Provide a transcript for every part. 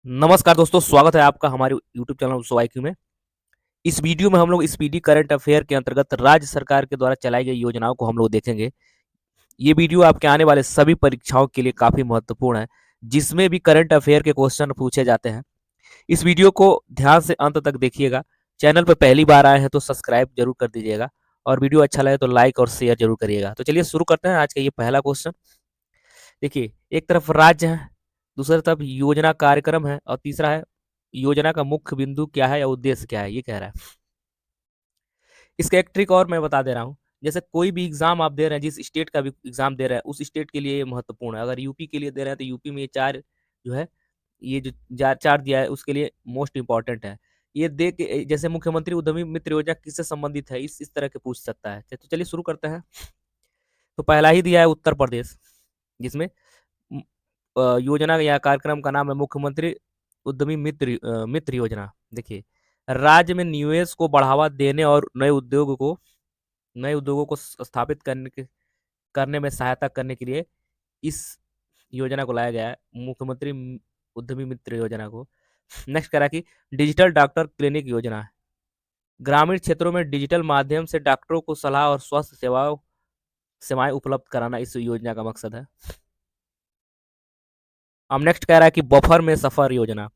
नमस्कार दोस्तों, स्वागत है आपका हमारे यूट्यूब चैनल SOIQ में। इस वीडियो में हम लोग स्पीडी करंट अफेयर के अंतर्गत राज्य सरकार के द्वारा चलाई गई योजनाओं को हम लोग देखेंगे। ये वीडियो आपके आने वाले सभी परीक्षाओं के लिए काफ़ी महत्वपूर्ण है, जिसमें भी करंट अफेयर के क्वेश्चन पूछे जाते हैं। इस वीडियो को ध्यान से अंत तक देखिएगा। चैनल पर पहली बार आए हैं तो सब्सक्राइब जरूर कर दीजिएगा और वीडियो अच्छा लगे तो लाइक और शेयर जरूर करिएगा। तो चलिए शुरू करते हैं आज का ये पहला क्वेश्चन। देखिए, एक तरफ राज्य है, दूसरी तरफ योजना कार्यक्रम है और तीसरा है योजना का मुख्य बिंदु क्या है या उद्देश्य क्या है, ये कह रहा है। इसका एक ट्रिक और मैं बता दे रहा हूँ। जैसे कोई भी एग्जाम आप दे रहे हैं, जिस स्टेट का भी एग्जाम दे रहे हैं, उस स्टेट के लिए ये महत्वपूर्ण है। अगर यूपी के लिए दे रहे हैं तो यूपी में ये चार जो है, ये जो चार दिया है उसके लिए मोस्ट इंपॉर्टेंट है। ये दे के जैसे मुख्यमंत्री उद्यमी मित्र योजना किससे संबंधित है, इस तरह के पूछ सकता है। तो चलिए शुरू करते हैं। तो पहला ही दिया है उत्तर प्रदेश, जिसमें योजना या कार्यक्रम का नाम है मुख्यमंत्री उद्यमी मित्र योजना। देखिए, राज्य में निवेश को बढ़ावा देने और नए उद्योगों को स्थापित करने में सहायता करने के लिए इस योजना को लाया गया है, मुख्यमंत्री उद्यमी मित्र योजना को। नेक्स्ट करा कि डिजिटल डॉक्टर क्लिनिक योजना है। ग्रामीण क्षेत्रों में डिजिटल माध्यम से डॉक्टरों को सलाह और स्वास्थ्य सेवाएं उपलब्ध कराना इस योजना का मकसद है। अब नेक्स्ट कह रहा है कि बफर में सफर योजना,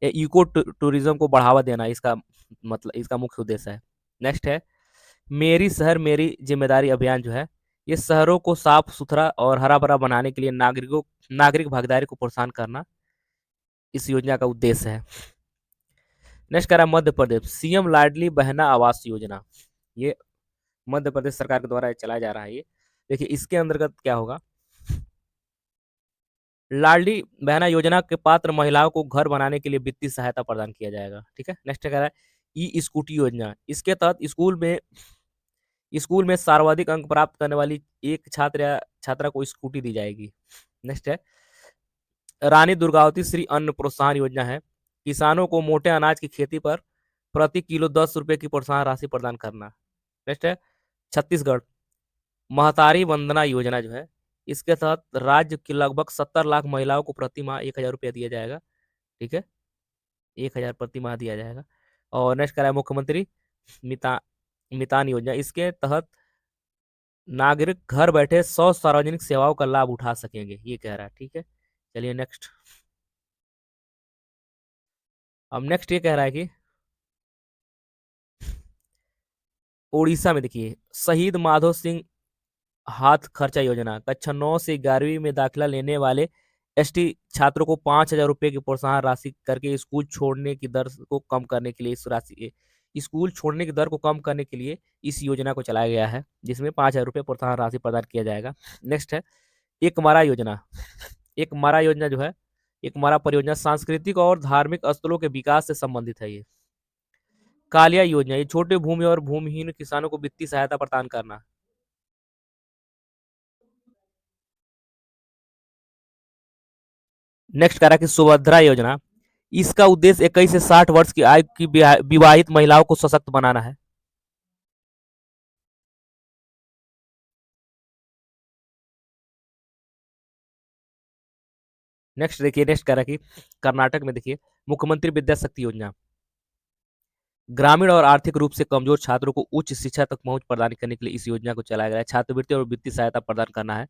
ये इको टूरिज्म को बढ़ावा देना इसका मतलब इसका मुख्य उद्देश्य है। नेक्स्ट है मेरी शहर मेरी जिम्मेदारी अभियान जो है, ये शहरों को साफ सुथरा और हरा भरा बनाने के लिए नागरिक भागीदारी को प्रोत्साहन करना इस योजना का उद्देश्य है। नेक्स्ट कह रहा है मध्य प्रदेश सीएम लाडली बहना आवास योजना, ये मध्य प्रदेश सरकार के द्वारा चलाया जा रहा है। ये देखिए, इसके अंतर्गत क्या होगा। लाडली बहना योजना के पात्र महिलाओं को घर बनाने के लिए वित्तीय सहायता प्रदान किया जाएगा। ठीक है। नेक्स्ट कह रहा है ई स्कूटी योजना, इसके तहत स्कूल में सर्वाधिक अंक प्राप्त करने वाली एक छात्र या छात्रा को स्कूटी दी जाएगी। नेक्स्ट है रानी दुर्गावती श्री अन्न प्रोत्साहन योजना है, किसानों को मोटे अनाज की खेती पर प्रति किलो 10 रुपए की प्रोत्साहन राशि प्रदान करना। नेक्स्ट है छत्तीसगढ़ महतारी वंदना योजना जो है, इसके तहत राज्य की लगभग 70 लाख महिलाओं को प्रति माह 1,000 रुपया दिया जाएगा। ठीक है, 1,000 प्रति माह दिया जाएगा। और नेक्स्ट करा है मुख्यमंत्री मिता मितान योजना, इसके तहत नागरिक घर बैठे 100 सार्वजनिक सेवाओं का लाभ उठा सकेंगे, ये कह रहा है। ठीक है, चलिए नेक्स्ट। अब नेक्स्ट ये कह रहा है कि उड़ीसा में देखिए शहीद माधो सिंह हाथ खर्चा योजना, कक्षा 9 से 11वीं में दाखिला लेने वाले एसटी छात्रों को 5,000 रुपये की प्रोत्साहन राशि करके स्कूल छोड़ने की दर को कम करने के लिए इस योजना को चलाया गया है, जिसमें 5,000 रुपये प्रोत्साहन राशि प्रदान किया जाएगा। नेक्स्ट है एक मारा योजना। एक मारा योजना जो है, एक मारा परियोजना सांस्कृतिक और धार्मिक स्थलों के विकास से संबंधित है। ये कालिया योजना, ये छोटे भूमि और भूमिहीन किसानों को वित्तीय सहायता प्रदान करना। नेक्स्ट करा कि सुभद्रा योजना, इसका उद्देश्य 21 से 60 वर्ष की आयु की विवाहित महिलाओं को सशक्त बनाना है। नेक्स्ट देखिए, नेक्स्ट करा कि कर्नाटक में देखिए मुख्यमंत्री विद्या शक्ति योजना, ग्रामीण और आर्थिक रूप से कमजोर छात्रों को उच्च शिक्षा तक पहुंच प्रदान करने के लिए इस योजना को चलाया गया है। छात्रवृत्ति और वित्तीय सहायता प्रदान करना है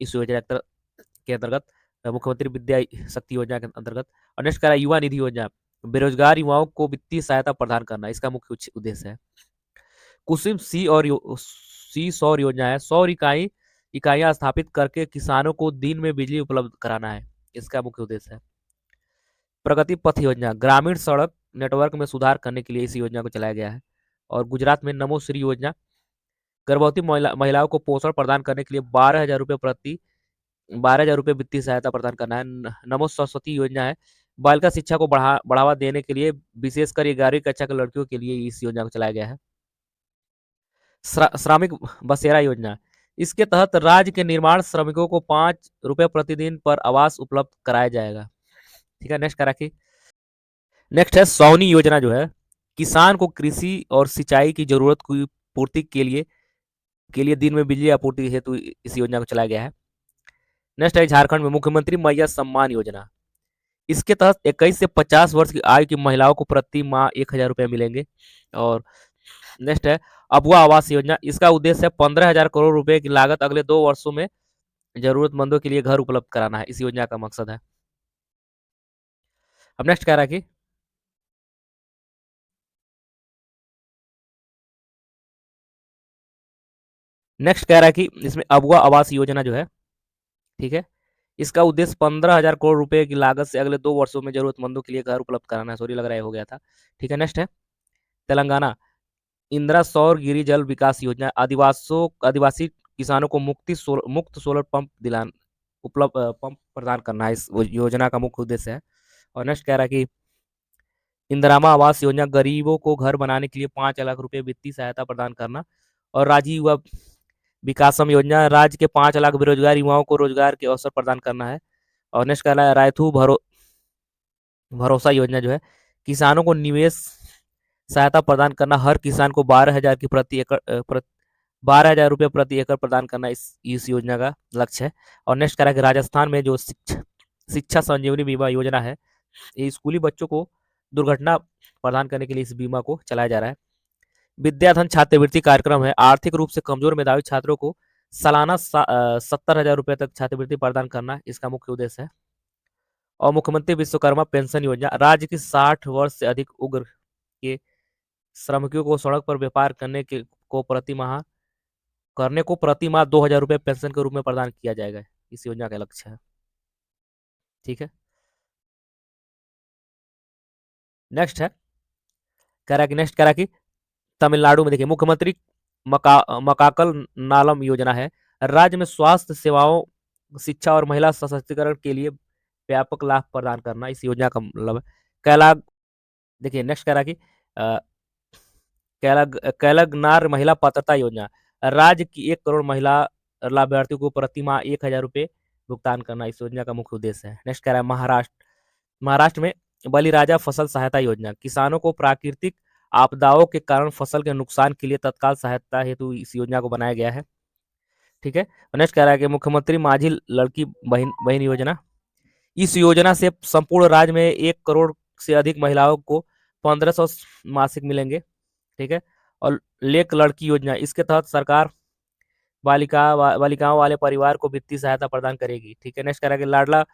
इस योजना के अंतर्गत, मुख्यमंत्री विद्या शक्ति योजना के अंतर्गत। और नेक्स्ट करा युवा निधि योजना, बेरोजगार युवाओं को वित्तीय सहायता प्रदान करना, इसका मुख्य उद्देश्य है। कुसुम सी सौर योजना है, सौर इकाइयां स्थापित करके किसानों को दिन में बिजली उपलब्ध कराना है, इसका मुख्य उद्देश्य है। प्रगति पथ योजना, ग्रामीण सड़क नेटवर्क में सुधार करने के लिए इस योजना को चलाया गया है। और गुजरात में नमो श्री योजना, गर्भवती महिलाओं को पोषण प्रदान करने के लिए 12,000 रुपये वित्तीय सहायता प्रदान करना है। नमो सरस्वती योजना है, बालिका शिक्षा को बढ़ावा देने के लिए विशेषकर 11वीं कक्षा के लड़कियों के लिए इस योजना को चलाया गया है। श्रमिक बसेरा योजना, इसके तहत राज्य के निर्माण श्रमिकों को 5 रुपये प्रतिदिन पर आवास उपलब्ध कराया जाएगा। ठीक है, नेक्स्ट करा कि नेक्स्ट है सौनी योजना जो है, किसान को कृषि और सिंचाई की जरूरत की पूर्ति के लिए दिन में बिजली आपूर्ति हेतु इस योजना को चलाया गया है। नेक्स्ट है झारखंड में मुख्यमंत्री मैया सम्मान योजना, इसके तहत 21 से 50 वर्ष की आयु की महिलाओं को प्रति माह 1,000 रुपये मिलेंगे। और नेक्स्ट है अबुआ आवास योजना। इसका उद्देश्य है 15,000 करोड़ रुपए की लागत अगले 2 वर्षों में जरूरतमंदों के लिए घर उपलब्ध कराना है। इस योजना का मकसद है। अब नेक्स्ट कह रहा है कि नेक्स्ट कह रहा है कि इसमें अबुआ आवास योजना जो है, ठीक है, इसका उद्देश्य 15,000 करोड़ रुपए की लागत से अगले 2 वर्षों में जरूरतमंदों के लिए घर उपलब्ध कराना है। सॉरी, लग रहा है हो गया था। ठीक है, नेक्स्ट है तेलंगाना इंदिरा सौर गिरी जल विकास योजना। आदिवासी किसानों को मुक्त सोलर पंप दिलान उपलब्ध पंप प्रदान करना है। इस योजना का मुख्य उद्देश्य है। और नेक्स्ट कह रहा है कि इंदिरामा आवास योजना गरीबों को घर बनाने के लिए 5 लाख रुपए वित्तीय सहायता प्रदान करना। और राजीव युवा विकासम योजना राज्य के 5 लाख बेरोजगार युवाओं को रोजगार के अवसर प्रदान करना है। और नेक्स्ट कह रहा है रायथू भरोसा योजना जो है किसानों को निवेश सहायता प्रदान करना। हर किसान को 12,000 की 12,000 रुपये प्रति एकड़ प्रदान करना इस योजना का लक्ष्य है। और नेक्स्ट कह रहा है कि राजस्थान में जो शिक्षा संजीवनी बीमा योजना है, ये स्कूली बच्चों को दुर्घटना प्रदान करने के लिए इस बीमा को चलाया जा रहा है। विद्याधन छात्रवृत्ति कार्यक्रम है। आर्थिक रूप से कमजोर मेधावी छात्रों को सालाना 70,000 रुपये तक छात्रवृत्ति प्रदान करना इसका मुख्य उद्देश्य है। और मुख्यमंत्री विश्वकर्मा पेंशन योजना राज्य की 60 वर्ष से अधिक उम्र के श्रमिकों को सड़क पर व्यापार करने को प्रति माह 2,000 रुपये पेंशन के रूप में प्रदान किया जाएगा। इस योजना का लक्ष्य है। ठीक है, नेक्स्ट है नेक्स्ट कह रहा है कि तमिलनाडु में देखिए मुख्यमंत्री मकाकल नालम योजना है। राज्य में स्वास्थ्य सेवाओं, शिक्षा और महिला सशक्तिकरण के लिए व्यापक लाभ प्रदान करना इस योजना का मतलब है। कैलाग देखिए नेक्स्ट कह रहा है कि कैलगनार महिला पात्रता योजना राज्य की 1 करोड़ महिला लाभार्थियों को प्रति माह 1,000 रुपये भुगतान करना इस योजना का मुख्य उद्देश्य है। नेक्स्ट कह रहा है महाराष्ट्र में बलिराजा फसल सहायता योजना किसानों को प्राकृतिक आपदाओं के कारण फसल के नुकसान के लिए तत्काल सहायता हेतु इस योजना को बनाया गया है। ठीक है, नेक्स्ट कह रहा है कि मुख्यमंत्री माझी लड़की बहन बहन योजना। इस योजना से संपूर्ण राज्य में 1 करोड़ से अधिक महिलाओं को 1,500 मासिक मिलेंगे। ठीक है, और लेक लड़की योजना इसके तहत सरकार बालिकाओं वाले परिवार को वित्तीय सहायता प्रदान करेगी। ठीक है, नेक्स्ट कह रहा है कि लाडला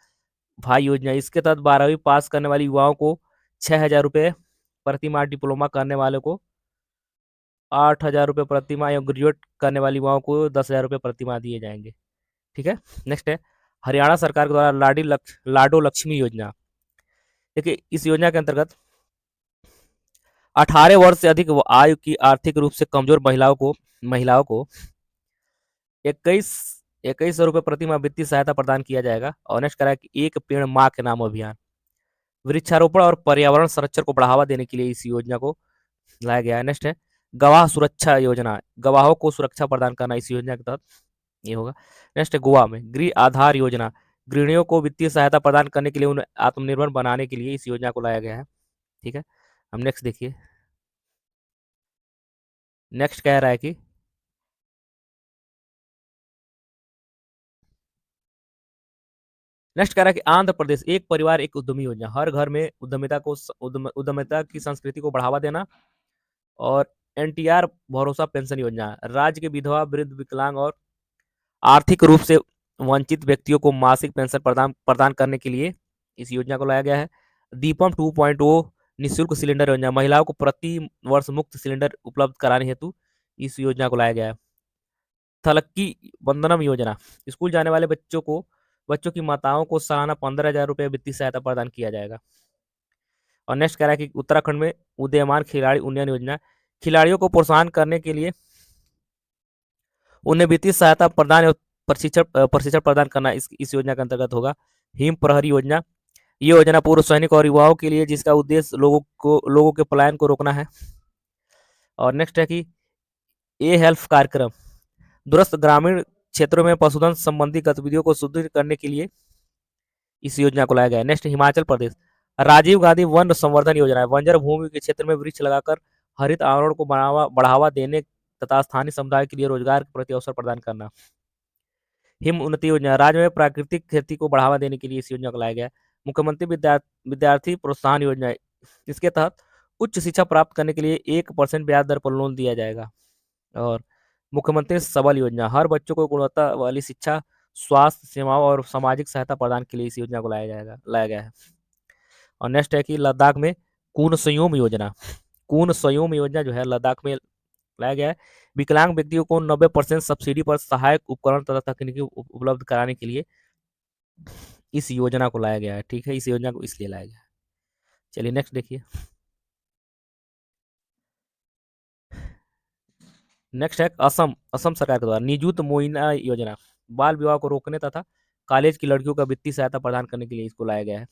भाई योजना इसके तहत 12वीं पास करने वाले युवाओं को 6,000 रुपये प्रति माह, डिप्लोमा करने वाले को 8,000 रुपये प्रति माह एवं ग्रेजुएट करने वाले युवाओं को 10,000 रुपये प्रति माह दिए जाएंगे। ठीक है, नेक्स्ट है हरियाणा सरकार के द्वारा लाडो लक्ष्मी योजना। देखिए इस योजना के अंतर्गत 18 वर्ष से अधिक आयु की आर्थिक रूप से कमजोर महिलाओं को 21,000 रुपये प्रति माह वित्तीय सहायता प्रदान किया जाएगा। और नेक्स्ट करा कि एक पेड़ माँ के नाम अभियान वृक्षारोपण और पर्यावरण संरक्षण को बढ़ावा देने के लिए इस योजना को लाया गया है। नेक्स्ट है गवाह सुरक्षा योजना, गवाहों को सुरक्षा प्रदान करना इस योजना के तहत ये होगा। नेक्स्ट है गोवा में गृह आधार योजना, गृहिणियों को वित्तीय सहायता प्रदान करने के लिए उन्हें आत्मनिर्भर बनाने के लिए इस योजना को लाया गया है। ठीक है, हम नेक्स्ट देखिए। नेक्स्ट कह रहा है कि नेक्स्ट कह रहा है कि आंध्र प्रदेश एक परिवार एक उद्यमी योजना हर घर में उद्यमिता की संस्कृति को बढ़ावा देना। और एनटीआर भरोसा पेंशन योजना राज्य के विधवा, वृद्ध, विकलांग और आर्थिक रूप से वंचित व्यक्तियों को मासिक पेंशन प्रदान करने के लिए इस योजना को लाया गया है। दीपम 2.0 निःशुल्क सिलेंडर योजना महिलाओं को प्रति वर्ष मुफ्त सिलेंडर उपलब्ध कराने हेतु इस योजना को लाया गया है। थलक्की वंदनम योजना स्कूल जाने वाले बच्चों की माताओं को सालाना 15,000 रुपये वित्तीय सहायता प्रदान किया जाएगा। और नेक्स्ट कह रहा है कि उत्तराखंड में उदीयमान खिलाड़ी उन्नयन योजना खिलाड़ियों को प्रोत्साहन करने के लिए उन्हें वित्तीय सहायता प्रदान और प्रशिक्षण प्रदान करना इस योजना के अंतर्गत होगा। हिम प्रहरी योजना ये योजना पूर्व सैनिक और युवाओं के लिए जिसका उद्देश्य लोगों के पलायन को रोकना है। और नेक्स्ट है कि ए हेल्थ कार्यक्रम दूरस्थ ग्रामीण क्षेत्रों में पशुधन संबंधी गतिविधियों को सुदृढ़ करने के लिए इस योजना को लाया गया है। नेक्स्ट हिमाचल प्रदेश राजीव गांधी वन संवर्धन योजना है बंजर भूमि के क्षेत्र में वृक्ष लगाकर हरित आवरण को बढ़ावा देने तथा स्थानीय समुदाय के लिए रोजगार के प्रति अवसर प्रदान करना। हिम उन्नति योजना राज्य में प्राकृतिक खेती को बढ़ावा देने के लिए इस योजना को लाया गया है। मुख्यमंत्री विद्यार्थी प्रोत्साहन योजना है। इसके तहत उच्च शिक्षा प्राप्त करने के लिए 1% ब्याज दर पर लोन दिया जाएगा। और मुख्यमंत्री सबल योजना, हर बच्चों को गुणवत्ता वाली शिक्षा, स्वास्थ्य सेवाओं और सामाजिक सहायता प्रदान के लिए इस योजना को लाया गया है। और नेक्स्ट है कि लद्दाख में कून संयोम योजना। कून संयोम योजना जो है लद्दाख में लाया गया है। विकलांग व्यक्तियों को 90% सब्सिडी पर सहायक उपकरण तथा तकनीकी उपलब्ध कराने के लिए इस योजना को लाया गया है। ठीक है, इस योजना को इसलिए लाया गया है। चलिए नेक्स्ट देखिए। नेक्स्ट है असम असम सरकार के द्वारा निजुत मोइना योजना, बाल विवाह को रोकने तथा कॉलेज की लड़कियों का वित्तीय सहायता प्रदान करने के लिए इसको लाया गया है।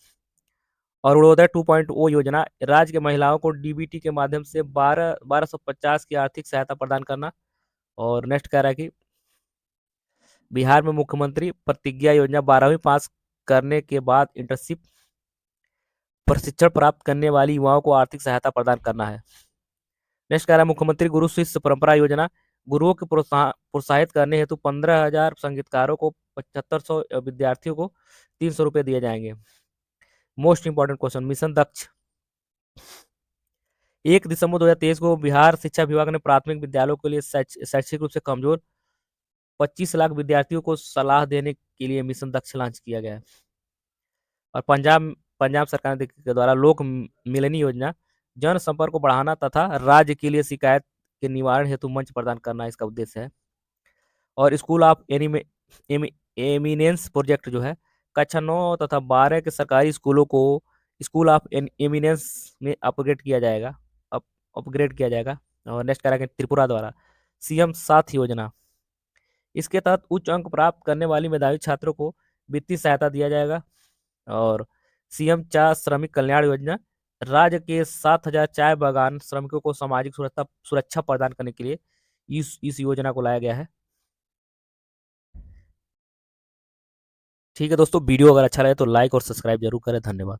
और अरुणोदय 2.0 योजना, राज्य के महिलाओं को डीबीटी के माध्यम से 1250 की आर्थिक सहायता प्रदान करना। और नेक्स्ट कह रहा है कि बिहार में मुख्यमंत्री प्रतिज्ञा योजना, 12वीं पास करने के बाद इंटर्नशिप प्रशिक्षण प्राप्त करने वाली युवाओं को आर्थिक सहायता प्रदान करना है। नेक्स्ट कह रहा है मुख्यमंत्री गुरु शिष्य परंपरा योजना, गुरुओं को प्रोत्साहित करने हेतु 15,000 संगीतकारों को 7500 विद्यार्थियों को 300 रुपये दिए जाएंगे। मोस्ट इंपॉर्टेंट क्वेश्चन, मिशन दक्ष। 1 दिसंबर 2023 को बिहार शिक्षा विभाग ने प्राथमिक विद्यालयों के लिए शैक्षिक रूप से कमजोर 25 लाख विद्यार्थियों को सलाह देने के लिए मिशन दक्ष लॉन्च किया गया है। और पंजाब सरकार के द्वारा लोक मिलनी योजना, जन संपर्क को बढ़ाना तथा राज्य के लिए शिकायत के निवारण हेतु मंच प्रदान करना इसका उद्देश्य है। और स्कूल ऑफ एमिनेंस प्रोजेक्ट जो है कक्षा 9 तथा 12 के सरकारी स्कूलों को स्कूल ऑफ एमिनेंस में अपग्रेड किया जाएगा। और नेक्स्ट करेंगे त्रिपुरा द्वारा सीएम साथ योजना, इसके तहत उच्च अंक प्राप्त करने वाली मेधावी छात्रों को वित्तीय सहायता दिया जाएगा। और सीएम चाय श्रमिक कल्याण योजना, राज्य के 7,000 चाय बागान श्रमिकों को सामाजिक सुरक्षा प्रदान करने के लिए इस योजना को लाया गया है। ठीक है दोस्तों, वीडियो अगर अच्छा लगे तो लाइक और सब्सक्राइब जरूर करें। धन्यवाद।